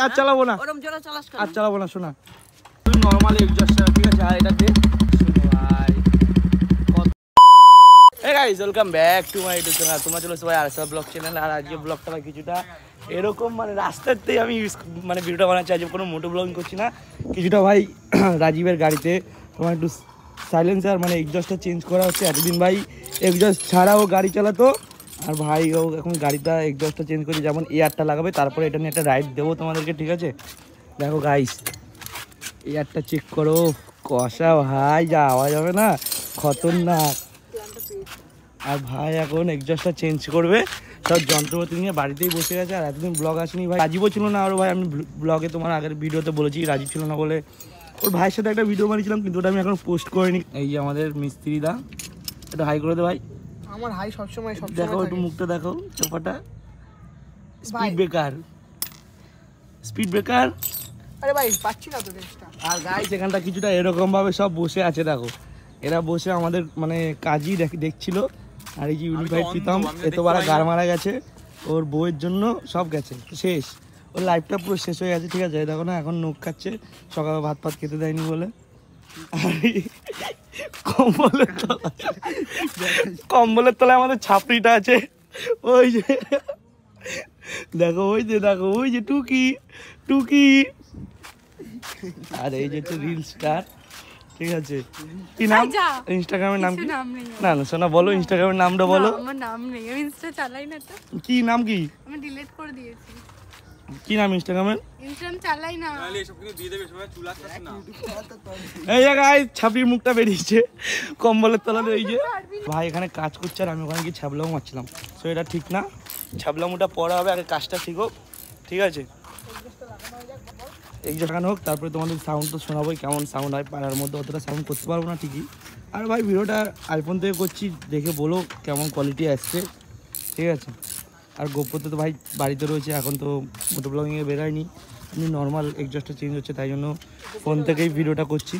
আর চালাবো না, আর চালাবো না শোনা, নরমাল এক্সজস্ট ঠিক আছে। আর এটাতে guys welcome back to my YouTube channel. তোমরা চলো সবাই আরএসা ব্লগ চ্যানেল। আর আজকে ব্লগটা কিছুটা এরকম মানে রাস্তাতেই আমি মানে ভিডিওটা বানাচ্ছি। আজকে কোনো মোটো ব্লগিং করছি না, কিছুটা ভাই রাজীবের গাড়িতে তোমার একটু সাইলেন্সার মানে এক্সজস্টটা চেঞ্জ করা হচ্ছে। এতদিন ভাই এক্সজস্ট ছাড়াও গাড়ি চালাতো, আর ভাই ও এখন গাড়িটা এক্সজস্টটা চেঞ্জ করে যেমন এয়ারটা লাগাবে, তারপরে এটা নিয়ে একটা রাইড দেবো তোমাদেরকে, ঠিক আছে। দেখো গাইস এয়ারটা চেক করো, কষা ভাই, যা আওয়াজ হবে না খতরনাক। আর ভাই এখন এক্সজস্টটা চেঞ্জ করবে, সব যন্ত্রপাতি নিয়ে বাড়িতেই বসে গেছে। আর এতদিন ব্লগ আসেনি ভাই, রাজীবও ছিল না। আরও ভাই আমি ব্লগে তোমার আগের ভিডিওতে বলেছি রাজীব ছিল না বলে, ওর ভাইয়ের সাথে একটা ভিডিও বানিয়েছিলাম কিন্তু ওটা আমি এখন পোস্ট করিনি। এই যে আমাদের মিস্ত্রিদা, এটা হাই করে দে ভাই। আমার হাই সবসময় দেখো একটু মুখটা দেখো, চোপাটা স্পিড ব্রেকার, স্পিড ব্রেকার। আরে ভাই পাচ্ছি না তো টেস্টটা। আর গাইস এখানটা কিছুটা এরকম ভাবে সব বসে আছে, দেখো এরা বসে আমাদের মানে কাজই দেখছিল। আর এই যে ইউনিফাইড প্রীতম এতবার গার মারা গেছে, ওর বউয়ের জন্য সব গেছে শেষ, ওর লাইফটা পুরো শেষ হয়ে গেছে, ঠিক আছে। দেখো না এখন নখ খাচ্ছে, সকালে ভাত ফাত খেতে দেয়নি বলে। আর কম্বলের তলায় আমাদের ছাপড়িটা আছে, ওই যে দেখো, ওই যে দেখো, ওই যে টুকি টুকি। আর এই যে রিল স্টার, ঠিক আছে। কি নাম ইনস্টাগ্রামের নাম কি? না না শোনা বলো, ইনস্টাগ্রামের নামটা বলো। আমার নাম নেই, আমি ইনস্টা চালাই না তো। কি নাম কি? আমি ডিলিট করে দিয়েছি। কি নাম ইনস্টাগ্রামের? ইনস্টাগ্রাম চালাই না। তাহলে এসব কিন্তু দিয়ে দেবে সবাই, চুল আসছে না। এই যে গাইস ছাপড়ির মুখটা বেরিয়েছে কম্বলের তলাতে। এই যে ভাই এখানে কাজ করছে আর আমি ওখানে গিয়ে ছাবলাও মারছিলাম, সো এটা ঠিক না। ছাবলামুটা পরে হবে, আগে কাজটা শিখো, ঠিক আছে। এক্সজস্ট লাগানো হোক, তারপরে তোমাদের সাউন্ড তো শোনাবোই, কেমন সাউন্ড হয়। পাড়ার মধ্যে অতটা সাউন্ড করতে পারবো না ঠিকই। আর ভাই ভিডিওটা আইফোন থেকে করছি, দেখে বলো কেমন কোয়ালিটি আসছে, ঠিক আছে। আর গোপ্রতে তো ভাই বাড়িতে রয়েছে, এখন তো মোটো ব্লগিংয়ে বেরোয়নি, এমনি নর্মাল এক্সজস্টটা চেঞ্জ হচ্ছে, তাই জন্য ফোন থেকেই ভিডিওটা করছি।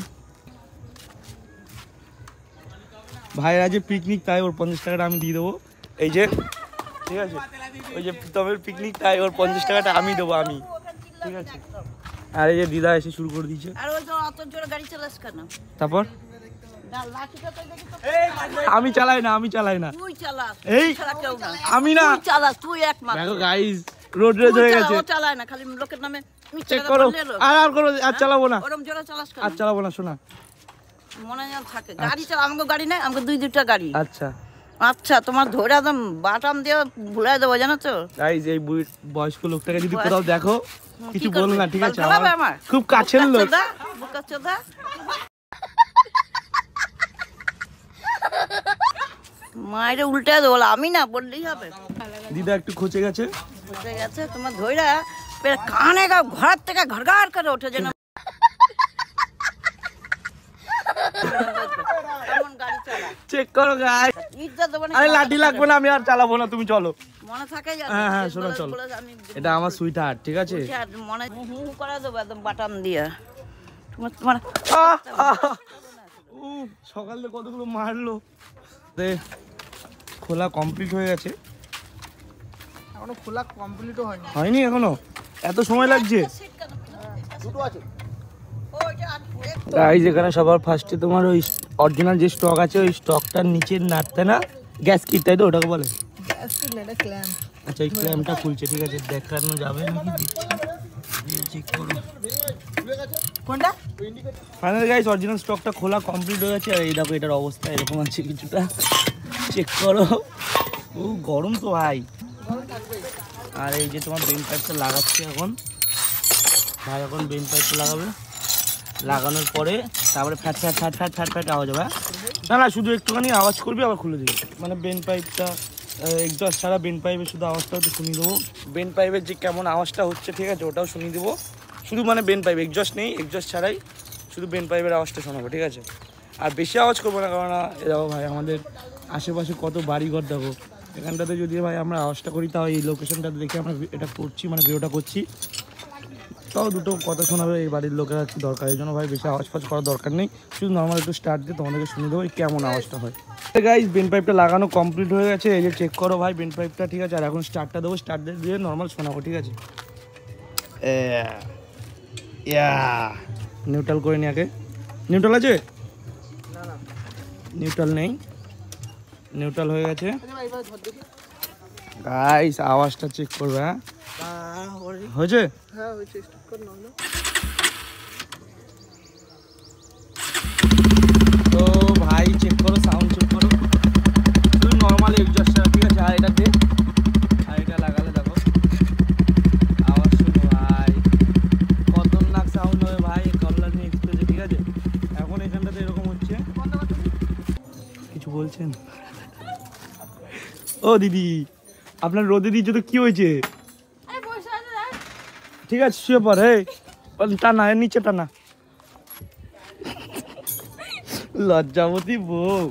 ভাইয়ের আজ পিকনিক, তাই ওর 50 টাকাটা আমি দিয়ে দেবো, এই যে, ঠিক আছে। ওই যে প্রীতমের পিকনিক, তাই ওর 50 টাকাটা আমি দেবো, আমি, ঠিক আছে। আর এই যে দিদা এসে শুরু করে দিয়েছে। আর ওই তো অত জোরে গাড়ি চালাস কেন? তারপর আমি চালাই না, আমি চালাই না, তুই চালাস, এই আমি না, তুই চালাস, তুই একমাত্র। দেখো গাইস রোড রেজ হয়ে গেছে, ও চালায় না, খালি লোকের নামে চেক করো। আর করো, আর চালাবো না, ওরম জোরে চালাস কেন? আর চালাবো না শোনা, মনে যেন থাকে। গাড়ি চালা, আমাকে গাড়ি নাই, আমাকে দুইটা গাড়ি। আচ্ছা আচ্ছা, তোমার ধরে একদম বাটাম দিয়ে ভুলাই দেবো, জানো তো। গাইস এই বয়স্ক লোকটাকে যদি কোথাও দেখো কিছু বলো না, ঠিক আছে। আমার খুব কাছের লোক। মায়ের উল্টে দেবো, আমি না বললেই হবে। দিদা একটু খচে গেছে, খচে গেছে তোমার ধৈরা কানে ঘর থেকে ঘরঘর করে ওঠে যেন। চেক করো গাইস। আরে লাঠি লাগবে না, আমি আর চালাবো না, তুমি চলো। মনে থাকে, হ্যাঁ হ্যাঁ শোনো চলো, এটা আমার সুইট হার্ট, ঠিক আছে। মনে হু করে দেবো একদম বাটাম দিয়ে। তোমার সকালে কতগুলো মারলো। খোলা কমপ্লিট হয়ে গেছে, এখনো খোলা কমপ্লিটও হয়নি। হয়নি এখনো, এত সময় লাগছে। গাইস এখানে সবার ফার্স্টে তোমার ওই অরিজিনাল যে স্টক আছে, ওই স্টকটার নিচে নাড়তে না গ্যাস কিট, তাই তো ওটাকে বলে? গ্যাস কিট না, এটা ক্ল্যাম্প। আচ্ছা এই ক্ল্যাম্পটা খুলছে, ঠিক আছে। দেখানো যাবে নাকি, চেক করো কোনটা। ফাইনাল গাইস অরিজিনাল স্টকটা খোলা কমপ্লিট হয়ে গেছে। আর এই দেখো এটার অবস্থা এরকম আছে কিছুটা, চেক করো। ও গরম তো ভাই। আর এই যে তোমার বেন পাইপটা লাগাচ্ছে এখন, ভাই এখন বেন পাইপটা লাগাবে, লাগানোর পরে তারপরে fat fat fat fat fat fat আওয়াজ হবে। না না শুধু একটুখানি আওয়াজ করবি, আবার খুলে দিবি। মানে বেন পাইপটা এক্সজস্ট ছাড়া বেন পাইপের শুধু আওয়াজটা একটু শুনিয়ে দেবো। বেন পাইপের যে কেমন আওয়াজটা হচ্ছে, ঠিক আছে, ওটাও শুনিয়ে দেবো। শুধু মানে বেন পাইপ, এক্সজস্ট নেই, এক্সজস্ট ছাড়াই শুধু বেন পাইপের আওয়াজটা শোনাবো, ঠিক আছে। আর বেশি আওয়াজ করবো না, কারণ দেখো ভাই আমাদের আশেপাশে কত বাড়িঘর, দেখো এখানটাতে যদি ভাই আমরা আওয়াজটা করি, তাও এই লোকেশনটাতে দেখে আমরা এটা করছি, মানে ভিডিওটা করছি। তাও দুটো কথা শোনাবে এই বাড়ির লোকেরা কি দরকার, এই জন্য ভাই বেশি আওয়াজ ফাজ করার দরকার নেই, শুধু নর্মাল একটু স্টার্ট দিয়ে তোমাদেরকে শুনে দেবো কেমন আওয়াজটা হয়। গাইস বেন পাইপটা লাগানো কমপ্লিট হয়ে গেছে, এই যে চেক করো ভাই বেন পাইপটা, ঠিক আছে। আর এখন স্টার্টটা দেবো, স্টার্ট দিয়ে নর্মাল শোনাবো, ঠিক আছে। নিউট্রাল করে নি আগে, নিউট্রাল আছে? নিউট্রাল নেই, নিউট্রাল হয়ে গেছে। গাইস আওয়াজটা চেক করবে, হ্যাঁ হয়েছে? হ্যাঁ হয়েছে, স্টার্ট কর না। তো ভাই চেক করো, সাউন্ড চেক করো, শুধু নর্মাল এক্সজস্টটা, ঠিক আছে। আর এটা দে, আর এটা লাগালে দেখো আওয়াজ শুনো ভাই, খতরনাক সাউন্ড হবে ভাই কল্যাণী এক্সপ্রেসে, ঠিক আছে। এখন এখানটাতে এরকম হচ্ছে, কিছু বলছেন? ও দিদি আপনার রোদে দিয়েছে তো কি হয়েছে? ঠিক আছে শুয়ে পড়, হে টানা এর নিচে টানা, লজ্জাবতী বউ।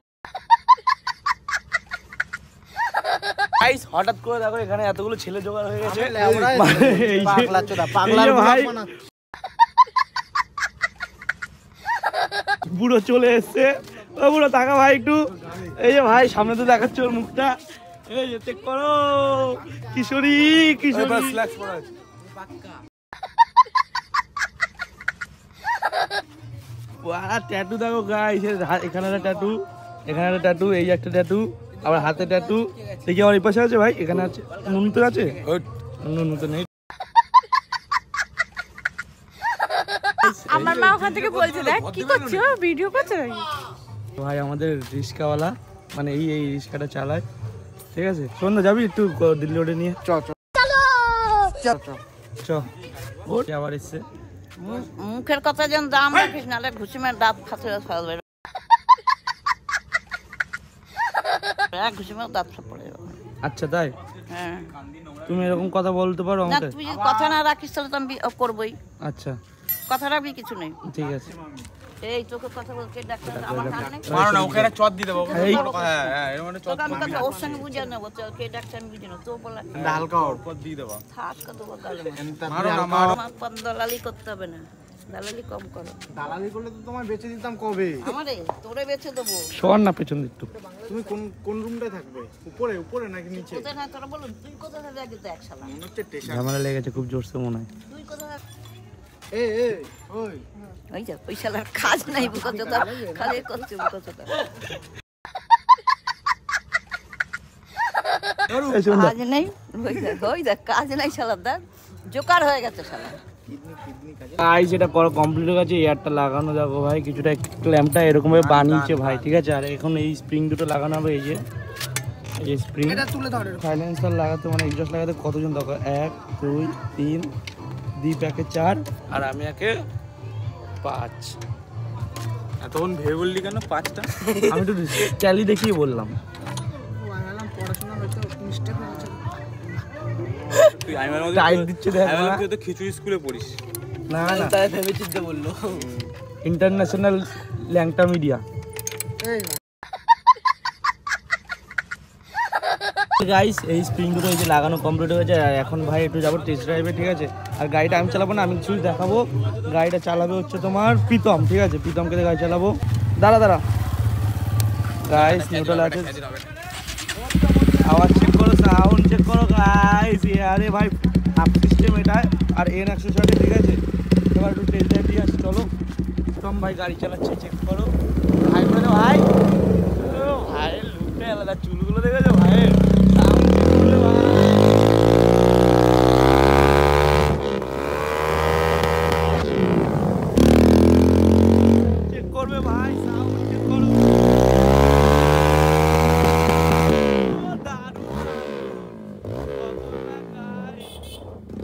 গাইস হঠাৎ করে দেখো এখানে এতগুলো ছেলে জোগাড় হয়ে গেছে, ভাই বুড়ো চলে এসছে। ও বুড়ো তাকা ভাই একটু, এই যে ভাই সামনে তো দেখাচ্ছে ওর মুখটা, এই যে চেক করো কিশোরী কিশোরী। ট্যাটু দেখো গাইস, এখানে একটা ট্যাটু, এখানে একটা ট্যাটু, এই একটা ট্যাটু, আবার হাতে ট্যাটু, দেখি আমার এই পাশে আছে ভাই, এখানে আছে। নুন তো আছে? নুন তো নেই। আমার মা ওখান থেকে বলছে দেখ কি করছো, ভিডিও করছো নাকি? ভাই আমাদের রিক্সাওয়ালা, মানে এই রিক্সাটা চালায়, ঠিক আছে। সন্ধ্যা যাবি একটু দিল্লি রোডে নিয়ে? চ আবার এসছে। মুখের কথা যেন দাম রাখিস, নাহলে ঘুষি মেরে দাঁত ফাঁসে ফেলবে, ঘুষি মেরে দাঁত পড়ে যাবে। আচ্ছা তাই? হ্যাঁ তুমি এরকম কথা বলতে পারো না, আমাকে? তুই যদি কথা না রাখিস তাহলে তো আমি করবোই। আচ্ছা কথা রাখবি কিছু নেই। ঠিক আছে। এই তোকে কথা বলতে ডাক্তার আমার কানে নেই, মারো না, ওখানে চট দিয়ে দেবো। এই হ্যাঁ হ্যাঁ, এর মানে চট তোকে আমি কথা ওর সঙ্গে বুঝিয়ে নেবো, কে ডাক্তার আমি বুঝি না, তো বলা হালকা পর দিয়ে দেবো। থাক কত কথা মারো না, মারো। আমার দালালি করতে হবে না, দালালি কম করো। দালালি করলে তো তোমায় বেচে দিতাম কবে। আমারে তোরে বেচে দেবো। শোন না পেছন দিক একটু। তুমি কোন রুমটায় থাকবে, উপরে উপরে নাকি নিচে? কোথায় না তোরা বলুন, তুই কোথায় থাকবি আগে তো এক শালা, মনে হচ্ছে টেশা। ঝামেলা লেগেছে খুব জোরসে মনে হয়। তুই কোথায় থাকবি? এ ওই ওই যা ওই শালার কাজ নাই, বুকচোদা খালি করছে বুকচোদা। এই সন্ধ্যা, কাজ নেই, ওই দেখ কাজ নাই শালার, দেখ জোকার হয়ে গেছে শালা। গাইস এটা করা কমপ্লিট হয়ে গেছে, এয়ারটা লাগানো দেখো ভাই, কিছুটা ক্ল্যাম্পটা এরকম ভাবে বানিয়েছে ভাই, ঠিক আছে। আর এখন এই স্প্রিং দুটো লাগানো হবে, এই যে স্প্রিং, এটা তুলে ধরে। সাইলেন্সার লাগাতে মানে এক্সজস্ট লাগাতে কতজন দরকার? 1 2 3, দীপ একে 4, আর আমি একে 5। এতক্ষণ ভেবে বললি কেন 5টা? আমি একটু ট্যালি দেখিয়ে বললাম। বানালাম, পড়াশোনা হয়তো মিস্টেক হয়ে গেছে। তুই আমি টাইট দিচ্ছে দেখ না। তুই তো খিচুড়ি স্কুলে পড়িস। না না তাই ভেবে চিন্তে বললো, ইন্টারন্যাশনাল ল্যাংটা মিডিয়া। এই গাইস এই স্প্রিং দুটো এই যে লাগানো কমপ্লিট হয়ে যায়, আর এখন ভাই একটু যাবো টেস্ট ড্রাইভে, ঠিক আছে। আর গাড়িটা আমি চালাবো না, আমি শুধু দেখাবো। গাড়িটা চালাবে হচ্ছে তোমার প্রীতম, ঠিক আছে। প্রীতমকে গাড়ি চালাবো। দাঁড়া গাইস, নিউট্রাল আছে, আওয়াজ চেক করো, সাউন্ড চেক করো গাইস। আরে ভাই আপ সিস্টেম এটা, আর N160, ঠিক আছে। এবার একটু টেস্ট ড্রাইভ দিয়ে আসি, চলো। প্রীতম ভাই গাড়ি চালাচ্ছে, চেক করো। ভাই করে দে ভাই, ভাইয়ের লুকটা আলাদা, চুলগুলো দেখেছো ভাইয়ের, সাউন্ড চেক করলে ভাই। চেক করবে ভাই, সাউন্ড চেক করো।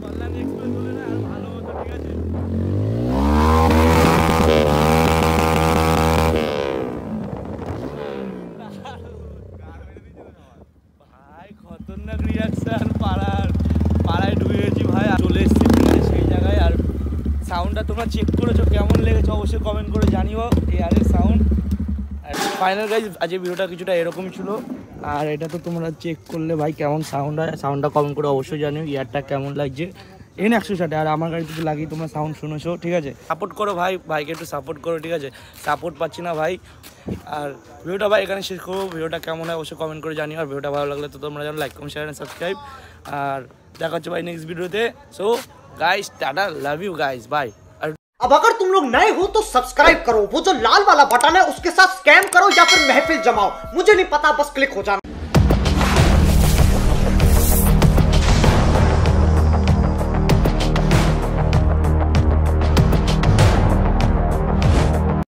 কল্যাণ এক্সপ্রেস হলে না আর ভালো হতো, ঠিক আছে। ভাই খতরনাক রিয়াকশন, পাড়ায় ঢুকে গেছি ভাই, চলে এসেছি সেই জায়গায়। আর সাউন্ডটা তোমরা চেক করেছো, কেমন লেগেছে অবশ্যই কমেন্ট করে জানিও। এয়ারের সাউন্ড। আর ফাইনাল গাইজ আজকে ভিডিওটা কিছুটা এরকমই ছিল। আর এটা তো তোমরা চেক করলে ভাই কেমন সাউন্ড হয়, সাউন্ডটা কমেন্ট করে অবশ্যই জানিও। ইয়ারটা কেমন লাগছে, এন 160 আর আমার গাড়িতে তো লাগিয়ে তোমরা সাউন্ড শুনেছো, ঠিক আছে? সাপোর্ট করো ভাই, ভাইকে একটু সাপোর্ট করো, ঠিক আছে? সাপোর্ট পাচ্ছি না ভাই। আর ভিডিওটা ভাই এখানে শেষ করবো। ভিডিওটা কেমন হয় অবশ্যই কমেন্ট করে জানিও। আর ভিডিওটা ভালো লাগলে তো তোমরা জানো like comment share and subscribe. আর দেখা হচ্ছে ভাই নেক্সট ভিডিওতে। So guys tata, love you guys, bye. अब अगर तुम लोग नए हो तो सब्सक्राइब करो, वो जो लाल वाला बटन है उसके साथ स्कैम करो या फिर महफिल जमाओ, मुझे नहीं पता, बस क्लिक हो जाना।